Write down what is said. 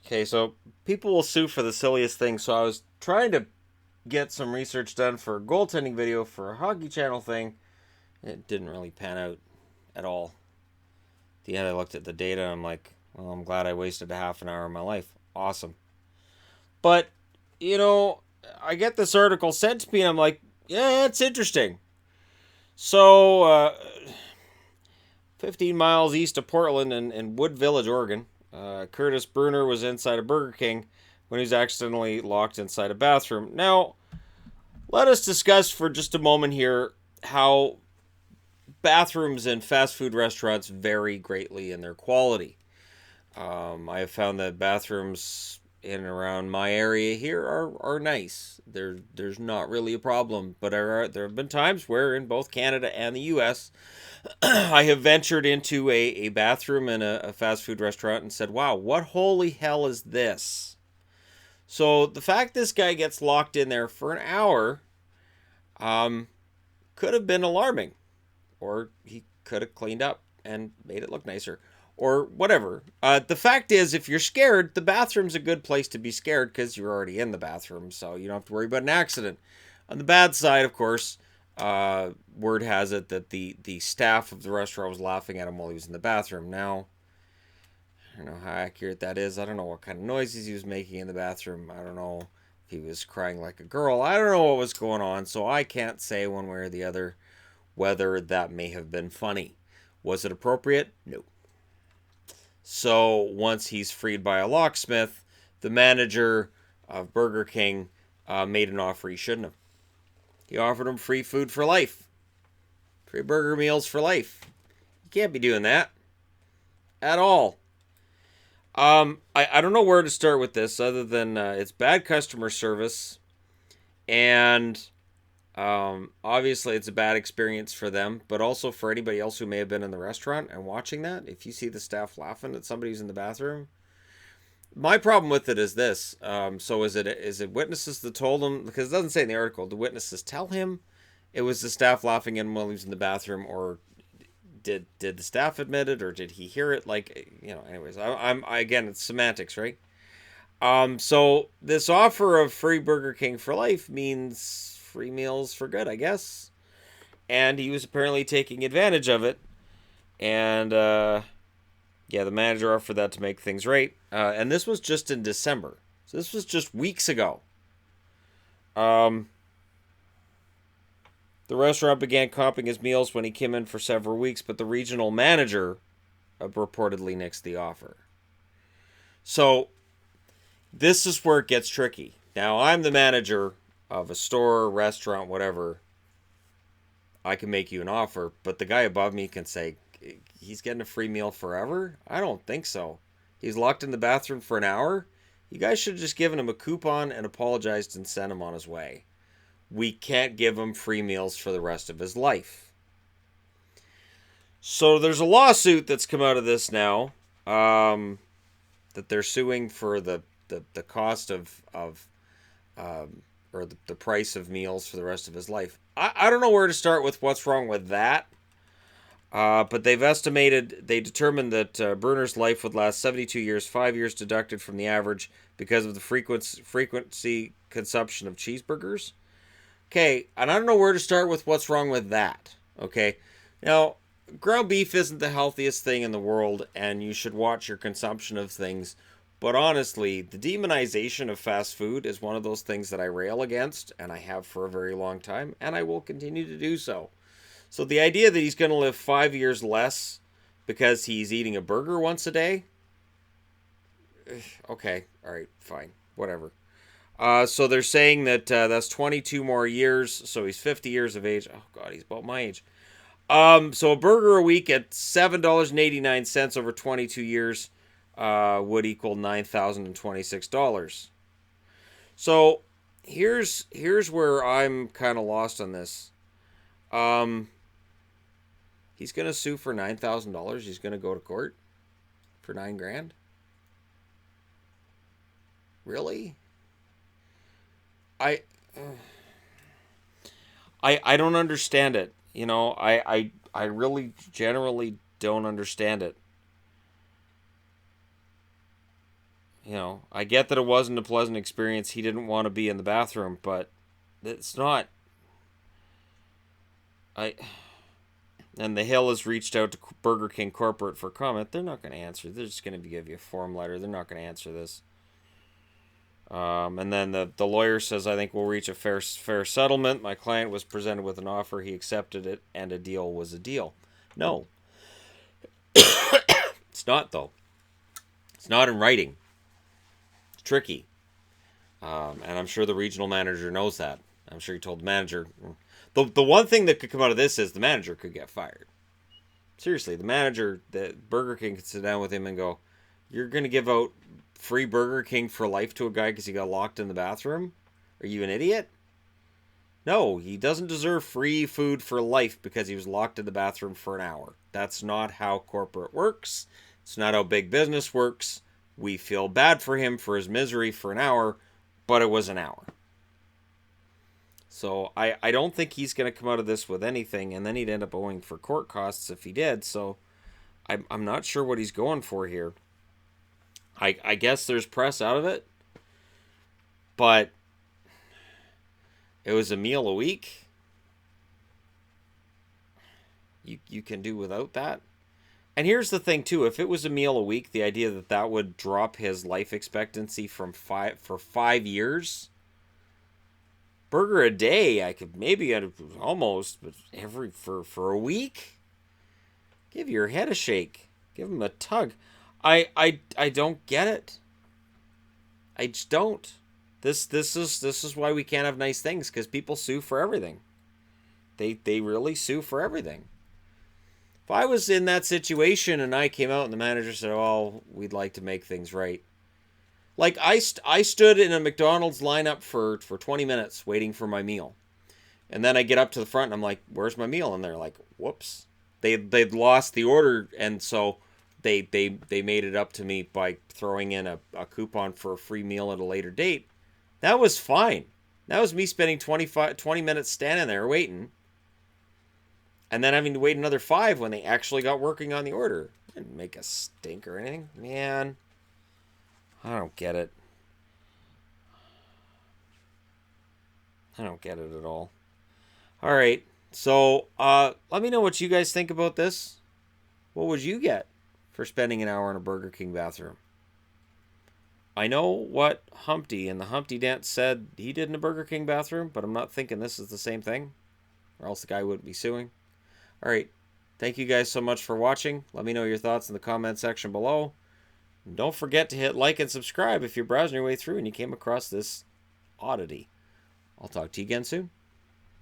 Okay, so people will sue for the silliest things. So I was trying to get some research done for a goaltending video for a hockey channel thing. It didn't really pan out at all. At the end, I looked at the data. And I'm like, well, I'm glad I wasted a half an hour of my life. Awesome. But, you know, I get this article sent to me and I'm like, yeah, it's interesting. So, 15 miles east of Portland in Wood Village, Oregon, Curtis Bruner was inside a Burger King when he was accidentally locked inside a bathroom. Now, let us discuss for just a moment here how bathrooms in fast food restaurants vary greatly in their quality. I have found that bathrooms in and around my area here are nice. There's not really a problem, but there have been times where in both Canada and the U.S. I have ventured into a bathroom in a fast food restaurant and said, "Wow, what holy hell is this?" So the fact this guy gets locked in there for an hour um, could have been alarming, or he could have cleaned up and made it look nicer, or whatever. The fact is, if you're scared, the bathroom's a good place to be scared because you're already in the bathroom, so you don't have to worry about an accident. On the bad side, of course, word has it that the staff of the restaurant was laughing at him while he was in the bathroom. Now, I don't know how accurate that is. I don't know what kind of noises he was making in the bathroom. I don't know if he was crying like a girl. I don't know what was going on, so I can't say one way or the other whether that may have been funny. Was it appropriate? No. So once he's freed by a locksmith, the manager of Burger King made an offer he shouldn't have. He offered him free food for life, free burger meals for life. You can't be doing that at all. I don't know where to start with this other than it's bad customer service, and obviously it's a bad experience for them, but also for anybody else who may have been in the restaurant and watching that. If you see the staff laughing at somebody who's in the bathroom, my problem with it is this. So is it witnesses that told him? Because it doesn't say in the article. The witnesses tell him it was the staff laughing at him while he was in the bathroom, or did the staff admit it, or did he hear it? Like, anyways, again, it's semantics, right? So this offer of free Burger King for life means free meals for good, I guess. And he was apparently taking advantage of it. And yeah, the manager offered that to make things right. And this was just in December, so this was just weeks ago. Um, the restaurant began comping his meals when he came in for several weeks, but the regional manager reportedly nixed the offer. So this is where it gets tricky. Now, I'm the manager of a store, restaurant, whatever. I can make you an offer, but the guy above me can say he's getting a free meal forever? I don't think so. He's locked in the bathroom for an hour? You guys should have just given him a coupon and apologized and sent him on his way. We can't give him free meals for the rest of his life. So there's a lawsuit that's come out of this now, that they're suing for the cost of or the price of meals for the rest of his life. I don't know where to start with what's wrong with that. But they determined that Bruner's life would last 72 years, 5 years deducted from the average because of the frequency consumption of cheeseburgers. Okay, and I don't know where to start with what's wrong with that. Okay, now, ground beef isn't the healthiest thing in the world, and you should watch your consumption of things. But honestly, the demonization of fast food is one of those things that I rail against, and I have for a very long time, and I will continue to do so. So the idea that he's going to live 5 years less because he's eating a burger once a day, okay, all right, fine, whatever. So they're saying that that's 22 more years, so he's 50 years of age. Oh, God, he's about my age. So a burger a week at $7.89 over 22 years would equal $9,026. So here's where I'm kind of lost on this. He's gonna sue for $9,000. He's gonna go to court for $9,000. Really? I I don't understand it. I really generally don't understand it. You know, I get that it wasn't a pleasant experience. He didn't want to be in the bathroom, but it's not. I And the Hill has reached out to Burger King corporate for comment. They're not going to answer. They're just going to give you a form letter. They're not going to answer this. And then the lawyer says, I think we'll reach a fair settlement. My client was presented with an offer. He accepted it, and a deal was a deal. No, it's not, though. It's not in writing. It's tricky. And I'm sure the regional manager knows that. I'm sure he told the manager. The one thing that could come out of this is the manager could get fired. Seriously, the manager, the Burger King could sit down with him and go, you're going to give out free Burger King for life to a guy because he got locked in the bathroom? Are you an idiot? No, he doesn't deserve free food for life because he was locked in the bathroom for an hour. That's not how corporate works. It's not how big business works. We feel bad for him for his misery for an hour, but it was an hour. So I don't think he's going to come out of this with anything, and then he'd end up owing for court costs if he did. So I'm not sure what he's going for here. I guess there's press out of it, but it was a meal a week. You can do without that. And here's the thing too: if it was a meal a week, the idea that would drop his life expectancy from 5 years. Burger a day, I could maybe almost, but for a week. Give your head a shake. Give him a tug. I don't get it. I just don't. This is why we can't have nice things, because people sue for everything. They really sue for everything. If I was in that situation and I came out and the manager said, "Oh, we'd like to make things right." Like I stood in a McDonald's lineup for 20 minutes waiting for my meal. And then I get up to the front and I'm like, "Where's my meal?" And they're like, "Whoops." They'd lost the order, and so they made it up to me by throwing in a coupon for a free meal at a later date. That was fine. That was me spending 20 minutes standing there waiting. And then having to wait another 5 when they actually got working on the order. Didn't make a stink or anything. Man, I don't get it. I don't get it at all. All right. So, let me know what you guys think about this. What would you get for spending an hour in a Burger King bathroom? I know what Humpty and the Humpty Dance said he did in a Burger King bathroom, but I'm not thinking this is the same thing, or else the guy wouldn't be suing. All right. Thank you guys so much for watching. Let me know your thoughts in the comment section below. And don't forget to hit like and subscribe if you're browsing your way through and you came across this oddity. I'll talk to you again soon.